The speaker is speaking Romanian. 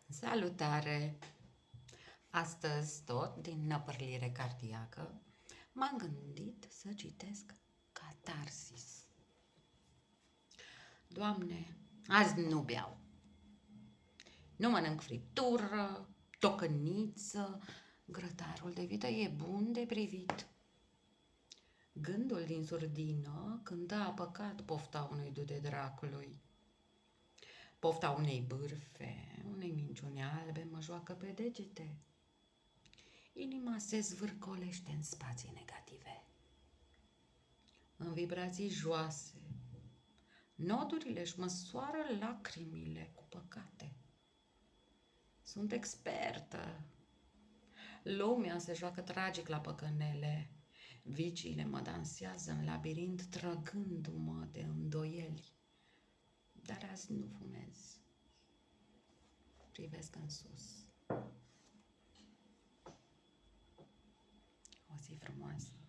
Salutare! Astăzi, tot din năpărlire cardiacă, m-am gândit să citesc Catarsis. Doamne, azi nu beau. Nu mănânc friptură, tocăniță, grătarul de vită e bun de privit. Gândul din surdină când a apăcat pofta unui dude dracului. Pofta unei bârfe, unei minciuni albe mă joacă pe degete. Inima se zvârcolește în spații negative, în vibrații joase. Nodurile își măsoară lacrimile cu păcate. Sunt expertă. Lumea se joacă tragic la păcănele. Viciile mă dansează în labirint, trăgându-mă de îndoieli. Dar azi nu fumez. Privesc în sus. O zi frumoasă.